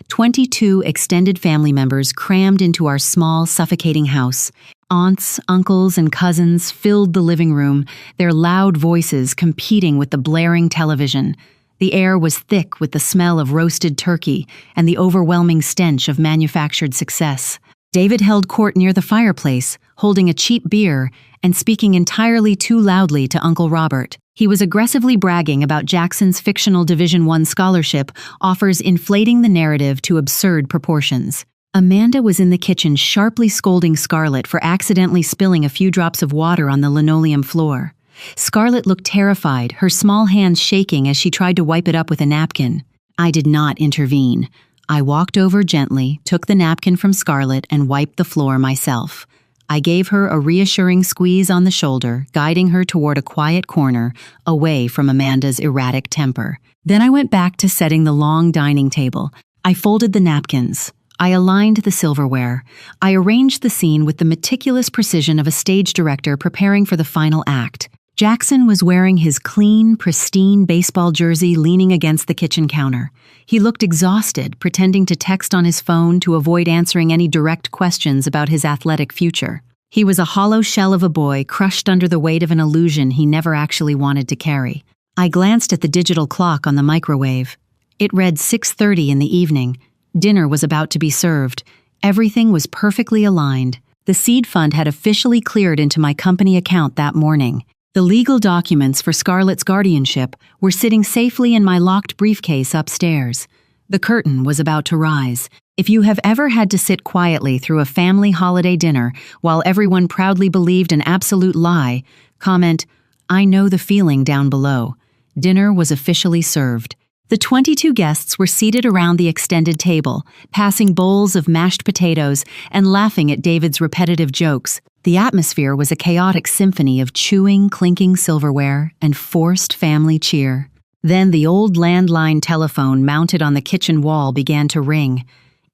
Speaker 1: 22 extended family members crammed into our small, suffocating house. Aunts, uncles, and cousins filled the living room, their loud voices competing with the blaring television. The air was thick with the smell of roasted turkey and the overwhelming stench of manufactured success. David held court near the fireplace, holding a cheap beer and speaking entirely too loudly to Uncle Robert. He was aggressively bragging about Jackson's fictional Division I scholarship offers inflating the narrative to absurd proportions. Amanda was in the kitchen sharply scolding Scarlett for accidentally spilling a few drops of water on the linoleum floor. Scarlett looked terrified, her small hands shaking as she tried to wipe it up with a napkin. I did not intervene. I walked over gently, took the napkin from Scarlett, and wiped the floor myself. I gave her a reassuring squeeze on the shoulder, guiding her toward a quiet corner, away from Amanda's erratic temper. Then I went back to setting the long dining table. I folded the napkins. I aligned the silverware. I arranged the scene with the meticulous precision of a stage director preparing for the final act. Jackson was wearing his clean, pristine baseball jersey leaning against the kitchen counter. He looked exhausted, pretending to text on his phone to avoid answering any direct questions about his athletic future. He was a hollow shell of a boy crushed under the weight of an illusion he never actually wanted to carry. I glanced at the digital clock on the microwave. It read 6:30 in the evening. Dinner was about to be served. Everything was perfectly aligned. The seed fund had officially cleared into my company account that morning. The legal documents for Scarlett's guardianship were sitting safely in my locked briefcase upstairs. The curtain was about to rise. If you have ever had to sit quietly through a family holiday dinner while everyone proudly believed an absolute lie, comment, "I know the feeling" down below. Dinner was officially served. The 22 guests were seated around the extended table, passing bowls of mashed potatoes and laughing at David's repetitive jokes. The atmosphere was a chaotic symphony of chewing, clinking silverware, and forced family cheer. Then the old landline telephone mounted on the kitchen wall began to ring.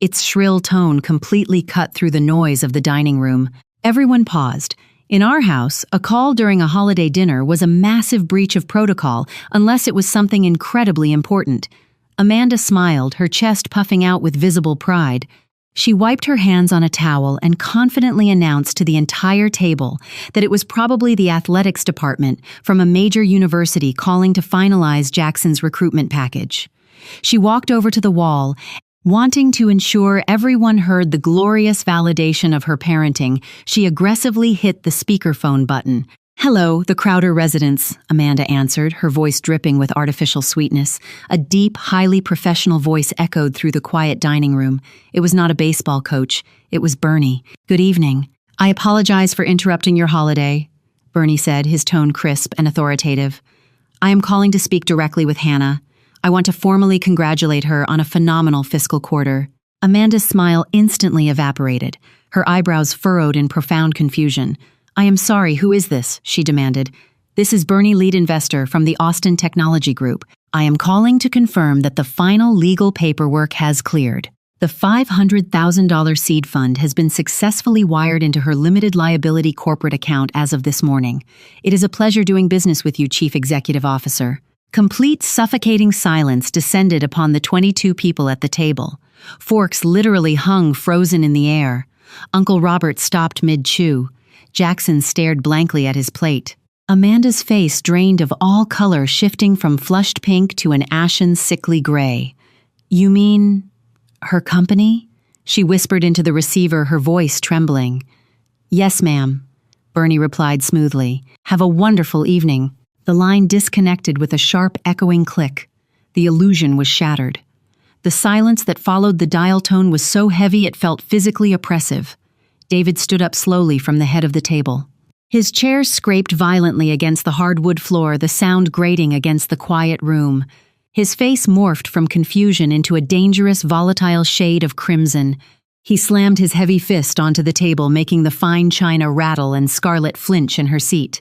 Speaker 1: Its shrill tone completely cut through the noise of the dining room. Everyone paused. In our house, a call during a holiday dinner was a massive breach of protocol unless it was something incredibly important. Amanda smiled, her chest puffing out with visible pride. She wiped her hands on a towel and confidently announced to the entire table that it was probably the athletics department from a major university calling to finalize Jackson's recruitment package. She walked over to the wall. Wanting to ensure everyone heard the glorious validation of her parenting, she aggressively hit the speakerphone button. "Hello, the Crowder residence," Amanda answered, her voice dripping with artificial sweetness. A deep, highly professional voice echoed through the quiet dining room. It was not a baseball coach. It was Bernie. "Good evening. I apologize for interrupting your holiday," Bernie said, his tone crisp and authoritative. "I am calling to speak directly with Hannah. I want to formally congratulate her on a phenomenal fiscal quarter." Amanda's smile instantly evaporated, her eyebrows furrowed in profound confusion. "I am sorry, who is this?" she demanded. "This is Bernie, lead investor from the Austin Technology Group. I am calling to confirm that the final legal paperwork has cleared. The $500,000 seed fund has been successfully wired into her limited liability corporate account as of this morning. It is a pleasure doing business with you, Chief Executive Officer." Complete suffocating silence descended upon the 22 people at the table. Forks literally hung frozen in the air. Uncle Robert stopped mid-chew. Jackson stared blankly at his plate. Amanda's face drained of all color, shifting from flushed pink to an ashen, sickly gray. "You mean her company?" she whispered into the receiver, her voice trembling. "Yes, ma'am," Bernie replied smoothly. "Have a wonderful evening." The line disconnected with a sharp, echoing click. The illusion was shattered. The silence that followed the dial tone was so heavy it felt physically oppressive. David stood up slowly from the head of the table. His chair scraped violently against the hardwood floor, the sound grating against the quiet room. His face morphed from confusion into a dangerous, volatile shade of crimson. He slammed his heavy fist onto the table, making the fine china rattle and Scarlett flinch in her seat.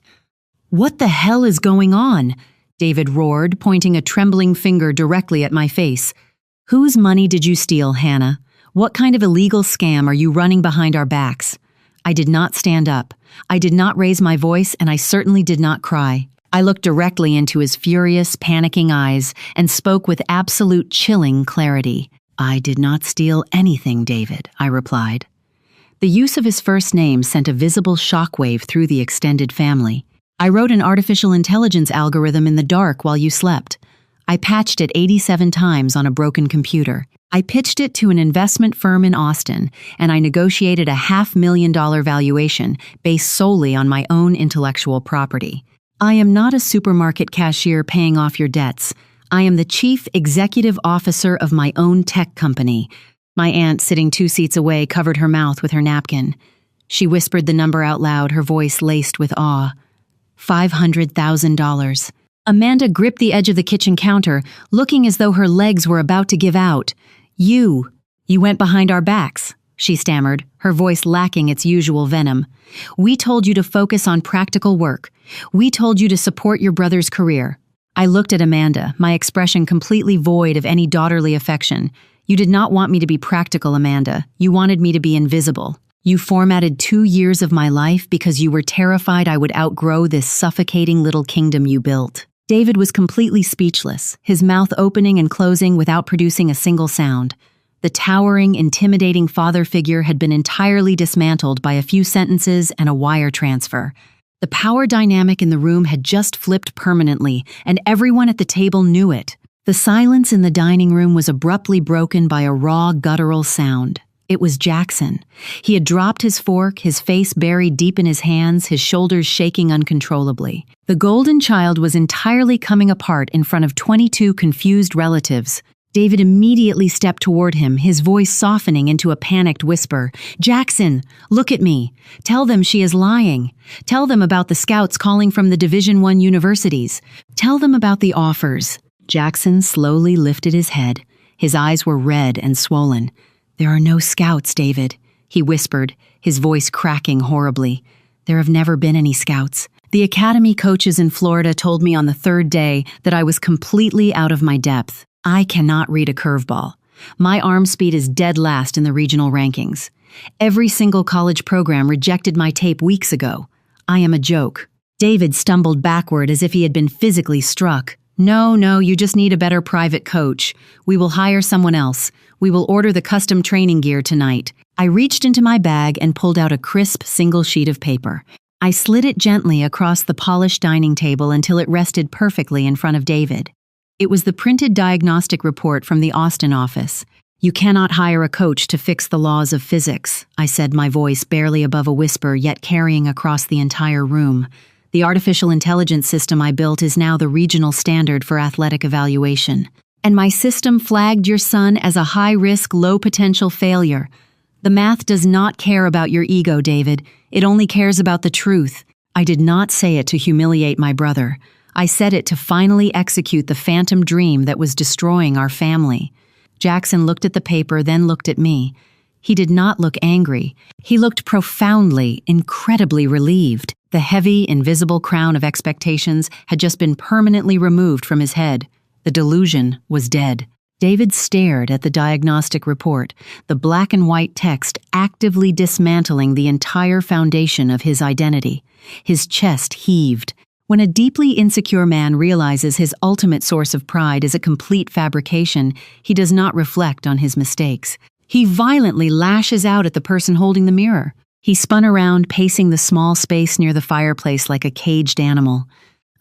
Speaker 1: "What the hell is going on?" David roared, pointing a trembling finger directly at my face. "Whose money did you steal, Hannah? What kind of illegal scam are you running behind our backs?" I did not stand up. I did not raise my voice, and I certainly did not cry. I looked directly into his furious, panicking eyes and spoke with absolute chilling clarity. "I did not steal anything, David," I replied. The use of his first name sent a visible shockwave through the extended family. "I wrote an artificial intelligence algorithm in the dark while you slept. I patched it 87 times on a broken computer. I pitched it to an investment firm in Austin, and I negotiated a $500,000 valuation based solely on my own intellectual property. I am not a supermarket cashier paying off your debts. I am the chief executive officer of my own tech company." My aunt, sitting 2 seats away, covered her mouth with her napkin. She whispered the number out loud, her voice laced with awe. $500,000. Amanda gripped the edge of the kitchen counter, looking as though her legs were about to give out. You went behind our backs," she stammered, her voice lacking its usual venom. "We told you to focus on practical work. We told you to support your brother's career." I looked at Amanda, my expression completely void of any daughterly affection. "You did not want me to be practical, Amanda. You wanted me to be invisible. You formatted 2 years of my life because you were terrified I would outgrow this suffocating little kingdom you built." David was completely speechless, his mouth opening and closing without producing a single sound. The towering, intimidating father figure had been entirely dismantled by a few sentences and a wire transfer. The power dynamic in the room had just flipped permanently, and everyone at the table knew it. The silence in the dining room was abruptly broken by a raw, guttural sound. It was Jackson. He had dropped his fork, his face buried deep in his hands, his shoulders shaking uncontrollably. The golden child was entirely coming apart in front of 22 confused relatives. David immediately stepped toward him, his voice softening into a panicked whisper. "Jackson, look at me. Tell them she is lying. Tell them about the scouts calling from the Division I universities. Tell them about the offers." Jackson slowly lifted his head. His eyes were red and swollen. "There are no scouts, David," he whispered, his voice cracking horribly. "There have never been any scouts. The academy coaches in Florida told me on the third day that I was completely out of my depth. I cannot read a curveball. My arm speed is dead last in the regional rankings. Every single college program rejected my tape weeks ago. I am a joke." David stumbled backward as if he had been physically struck. No, you just need a better private coach. We will hire someone else. We will order the custom training gear tonight." I reached into my bag and pulled out a crisp single sheet of paper. I slid it gently across the polished dining table until it rested perfectly in front of David. It was the printed diagnostic report from the Austin office. "You cannot hire a coach to fix the laws of physics," I said, my voice barely above a whisper, yet carrying across the entire room. "The artificial intelligence system I built is now the regional standard for athletic evaluation. And my system flagged your son as a high-risk, low-potential failure. The math does not care about your ego, David. It only cares about the truth." I did not say it to humiliate my brother. I said it to finally execute the phantom dream that was destroying our family. Jackson looked at the paper, then looked at me. He did not look angry. He looked profoundly, incredibly relieved. The heavy, invisible crown of expectations had just been permanently removed from his head. The delusion was dead. David stared at the diagnostic report, the black and white text actively dismantling the entire foundation of his identity. His chest heaved. When a deeply insecure man realizes his ultimate source of pride is a complete fabrication, he does not reflect on his mistakes. He violently lashes out at the person holding the mirror. He spun around, pacing the small space near the fireplace like a caged animal.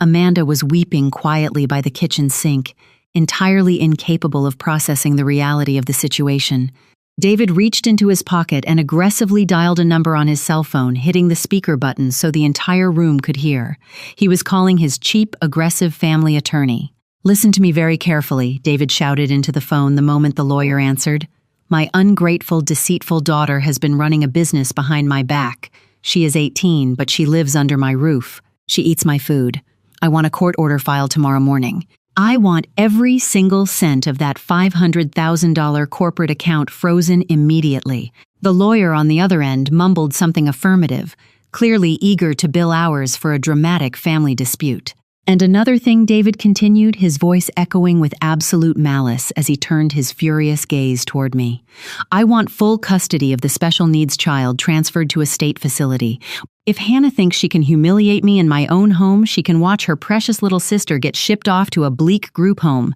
Speaker 1: Amanda was weeping quietly by the kitchen sink, entirely incapable of processing the reality of the situation. David reached into his pocket and aggressively dialed a number on his cell phone, hitting the speaker button so the entire room could hear. He was calling his cheap, aggressive family attorney. "Listen to me very carefully," David shouted into the phone the moment the lawyer answered. "My ungrateful, deceitful daughter has been running a business behind my back. She is 18, but she lives under my roof. She eats my food. I want a court order filed tomorrow morning. I want every single cent of that $500,000 corporate account frozen immediately." The lawyer on the other end mumbled something affirmative, clearly eager to bill hours for a dramatic family dispute. "And another thing," David continued, his voice echoing with absolute malice as he turned his furious gaze toward me. "I want full custody of the special needs child transferred to a state facility. If Hannah thinks she can humiliate me in my own home, she can watch her precious little sister get shipped off to a bleak group home.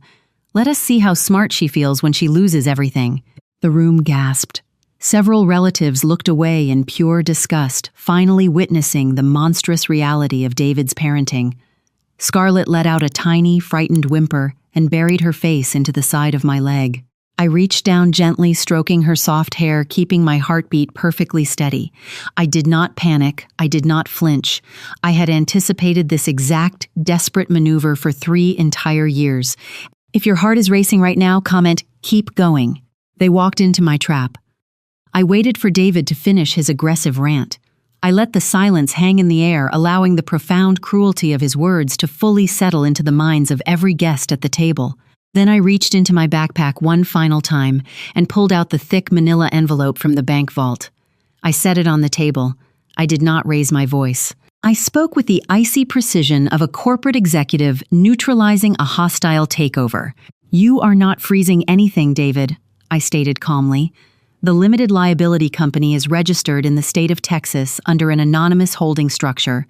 Speaker 1: Let us see how smart she feels when she loses everything." The room gasped. Several relatives looked away in pure disgust, finally witnessing the monstrous reality of David's parenting. Scarlett let out a tiny, frightened whimper and buried her face into the side of my leg. I reached down gently, stroking her soft hair, keeping my heartbeat perfectly steady. I did not panic. I did not flinch. I had anticipated this exact, desperate maneuver for 3 entire years. If your heart is racing right now, comment, "Keep going." They walked into my trap. I waited for David to finish his aggressive rant. I let the silence hang in the air, allowing the profound cruelty of his words to fully settle into the minds of every guest at the table. Then I reached into my backpack one final time and pulled out the thick manila envelope from the bank vault. I set it on the table. I did not raise my voice. I spoke with the icy precision of a corporate executive neutralizing a hostile takeover. "You are not freezing anything, David," I stated calmly. "The limited liability company is registered in the state of Texas under an anonymous holding structure.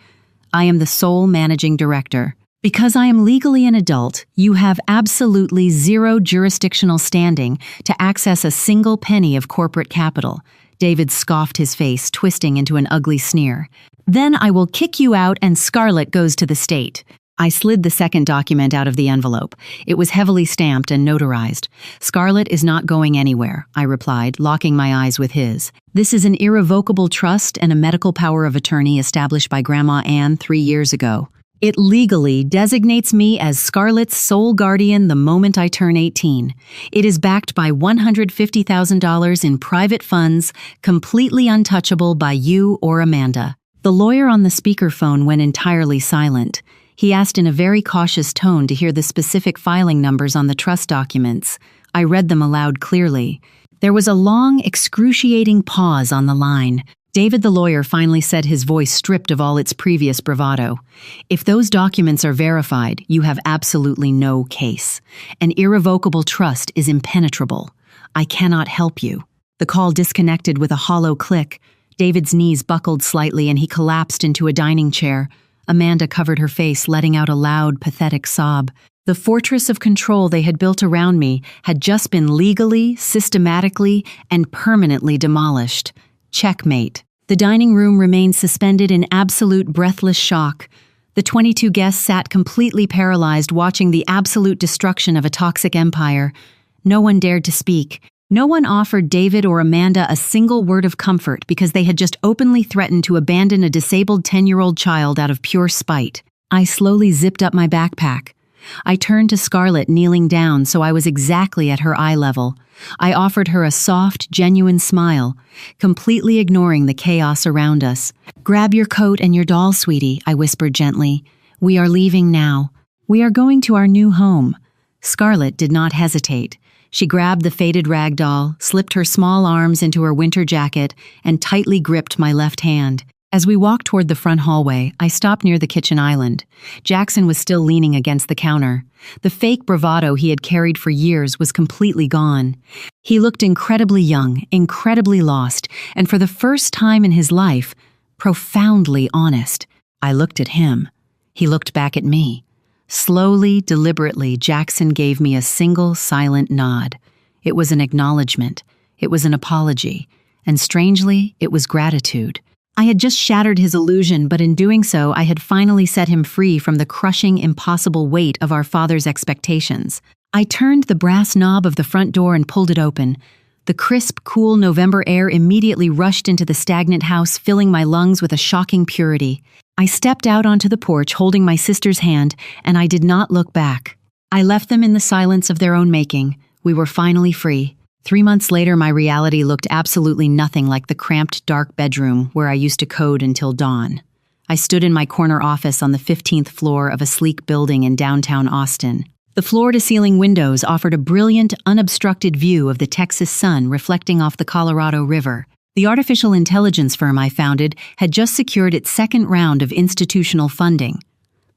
Speaker 1: I am the sole managing director. Because I am legally an adult, you have absolutely zero jurisdictional standing to access a single penny of corporate capital." David scoffed, his face twisting into an ugly sneer. "Then I will kick you out and Scarlett goes to the state." I slid the second document out of the envelope. It was heavily stamped and notarized. "Scarlett is not going anywhere," I replied, locking my eyes with his. "This is an irrevocable trust and a medical power of attorney established by Grandma Anne 3 years ago. It legally designates me as Scarlett's sole guardian the moment I turn 18. It is backed by $150,000 in private funds, completely untouchable by you or Amanda. The lawyer on the speakerphone went entirely silent. He asked in a very cautious tone to hear the specific filing numbers on the trust documents. I read them aloud clearly. There was a long, excruciating pause on the line. David the lawyer finally said, his voice stripped of all its previous bravado. If those documents are verified, you have absolutely no case. An irrevocable trust is impenetrable. I cannot help you. The call disconnected with a hollow click. David's knees buckled slightly and he collapsed into a dining chair. Amanda covered her face, letting out a loud, pathetic sob. The fortress of control they had built around me had just been legally, systematically, and permanently demolished. Checkmate. The dining room remained suspended in absolute breathless shock. The 22 guests sat completely paralyzed, watching the absolute destruction of a toxic empire. No one dared to speak. No one offered David or Amanda a single word of comfort because they had just openly threatened to abandon a disabled 10-year-old child out of pure spite. I slowly zipped up my backpack. I turned to Scarlett, kneeling down so I was exactly at her eye level. I offered her a soft, genuine smile, completely ignoring the chaos around us. "Grab your coat and your doll, sweetie," I whispered gently. "We are leaving now. We are going to our new home." Scarlett did not hesitate. She grabbed the faded rag doll, slipped her small arms into her winter jacket, and tightly gripped my left hand. As we walked toward the front hallway, I stopped near the kitchen island. Jackson was still leaning against the counter. The fake bravado he had carried for years was completely gone. He looked incredibly young, incredibly lost, and for the first time in his life, profoundly honest. I looked at him. He looked back at me. Slowly, deliberately, Jackson gave me a single silent nod. It was an acknowledgement. It was an apology. And strangely, it was gratitude. I had just shattered his illusion, but in doing so, I had finally set him free from the crushing, impossible weight of our father's expectations. I turned the brass knob of the front door and pulled it open. The crisp, cool November air immediately rushed into the stagnant house, filling my lungs with a shocking purity. I stepped out onto the porch, holding my sister's hand, and I did not look back. I left them in the silence of their own making. We were finally free. 3 months later, my reality looked absolutely nothing like the cramped, dark bedroom where I used to code until dawn. I stood in my corner office on the 15th floor of a sleek building in downtown Austin. The floor-to-ceiling windows offered a brilliant, unobstructed view of the Texas sun reflecting off the Colorado River. The artificial intelligence firm I founded had just secured its second round of institutional funding.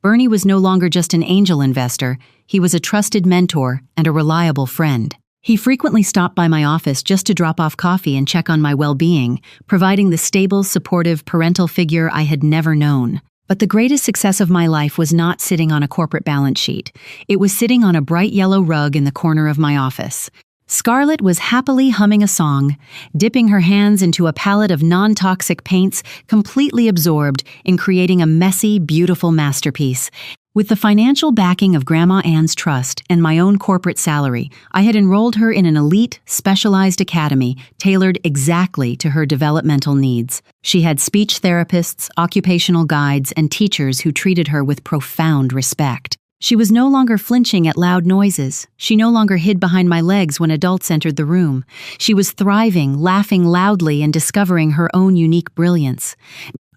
Speaker 1: Bernie was no longer just an angel investor, he was a trusted mentor and a reliable friend. He frequently stopped by my office just to drop off coffee and check on my well-being, providing the stable, supportive parental figure I had never known. But the greatest success of my life was not sitting on a corporate balance sheet. It was sitting on a bright yellow rug in the corner of my office. Scarlett was happily humming a song, dipping her hands into a palette of non-toxic paints, completely absorbed in creating a messy, beautiful masterpiece. With the financial backing of Grandma Ann's trust and my own corporate salary, I had enrolled her in an elite, specialized academy tailored exactly to her developmental needs. She had speech therapists, occupational guides, and teachers who treated her with profound respect. She was no longer flinching at loud noises. She no longer hid behind my legs when adults entered the room. She was thriving, laughing loudly, and discovering her own unique brilliance.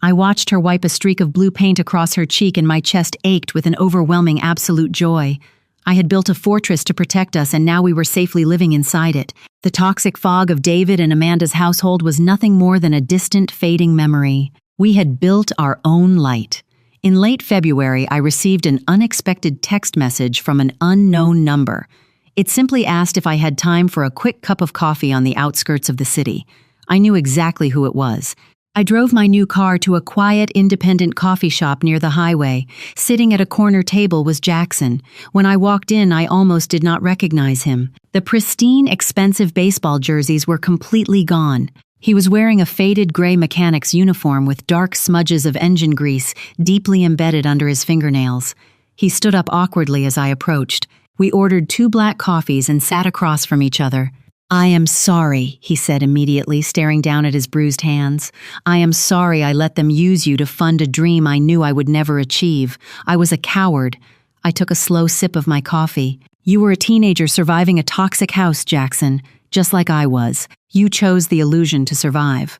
Speaker 1: I watched her wipe a streak of blue paint across her cheek and my chest ached with an overwhelming absolute joy. I had built a fortress to protect us and now we were safely living inside it. The toxic fog of David and Amanda's household was nothing more than a distant, fading memory. We had built our own light. In late February, I received an unexpected text message from an unknown number. It simply asked if I had time for a quick cup of coffee on the outskirts of the city. I knew exactly who it was. I drove my new car to a quiet, independent coffee shop near the highway. Sitting at a corner table was Jackson. When I walked in, I almost did not recognize him. The pristine, expensive baseball jerseys were completely gone. He was wearing a faded gray mechanic's uniform with dark smudges of engine grease deeply embedded under his fingernails. He stood up awkwardly as I approached. We ordered 2 black coffees and sat across from each other. "I am sorry," he said immediately, staring down at his bruised hands. "I am sorry I let them use you to fund a dream I knew I would never achieve. I was a coward." I took a slow sip of my coffee. "You were a teenager surviving a toxic house, Jackson, just like I was. You chose the illusion to survive.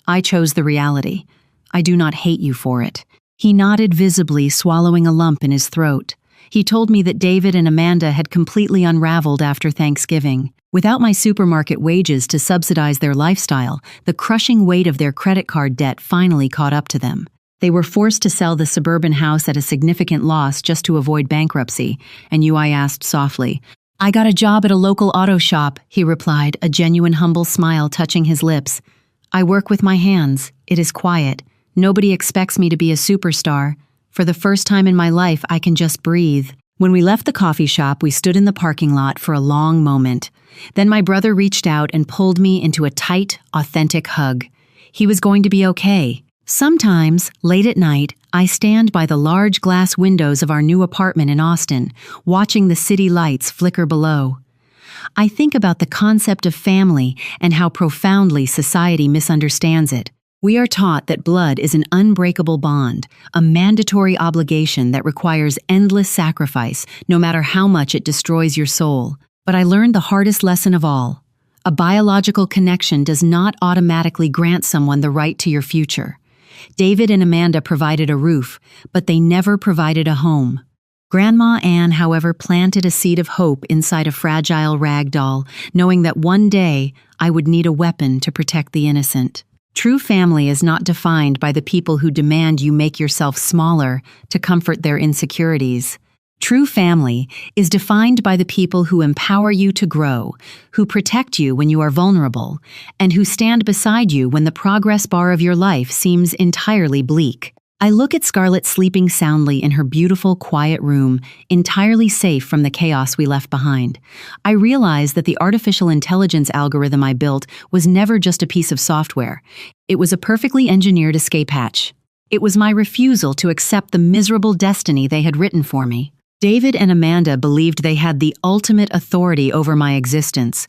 Speaker 1: I chose the reality. I do not hate you for it." He nodded visibly, swallowing a lump in his throat. He told me that David and Amanda had completely unraveled after Thanksgiving. Without my supermarket wages to subsidize their lifestyle, the crushing weight of their credit card debt finally caught up to them. They were forced to sell the suburban house at a significant loss just to avoid bankruptcy, and I asked softly. "I got a job at a local auto shop," he replied, a genuine humble smile touching his lips. "I work with my hands. It is quiet. Nobody expects me to be a superstar. For the first time in my life, I can just breathe." When we left the coffee shop, we stood in the parking lot for a long moment. Then my brother reached out and pulled me into a tight, authentic hug. He was going to be okay. Sometimes, late at night, I stand by the large glass windows of our new apartment in Austin, watching the city lights flicker below. I think about the concept of family and how profoundly society misunderstands it. We are taught that blood is an unbreakable bond, a mandatory obligation that requires endless sacrifice, no matter how much it destroys your soul. But I learned the hardest lesson of all. A biological connection does not automatically grant someone the right to your future. David and Amanda provided a roof, but they never provided a home. Grandma Ann, however, planted a seed of hope inside a fragile rag doll, knowing that one day I would need a weapon to protect the innocent. True family is not defined by the people who demand you make yourself smaller to comfort their insecurities. True family is defined by the people who empower you to grow, who protect you when you are vulnerable, and who stand beside you when the progress bar of your life seems entirely bleak. I look at Scarlett sleeping soundly in her beautiful, quiet room, entirely safe from the chaos we left behind. I realize that the artificial intelligence algorithm I built was never just a piece of software. It was a perfectly engineered escape hatch. It was my refusal to accept the miserable destiny they had written for me. David and Amanda believed they had the ultimate authority over my existence.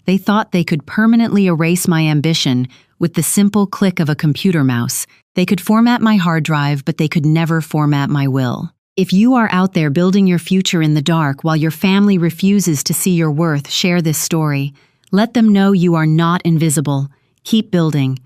Speaker 1: They thought they could permanently erase my ambition with the simple click of a computer mouse. They could format my hard drive, but they could never format my will. If you are out there building your future in the dark while your family refuses to see your worth, share this story. Let them know you are not invisible. Keep building.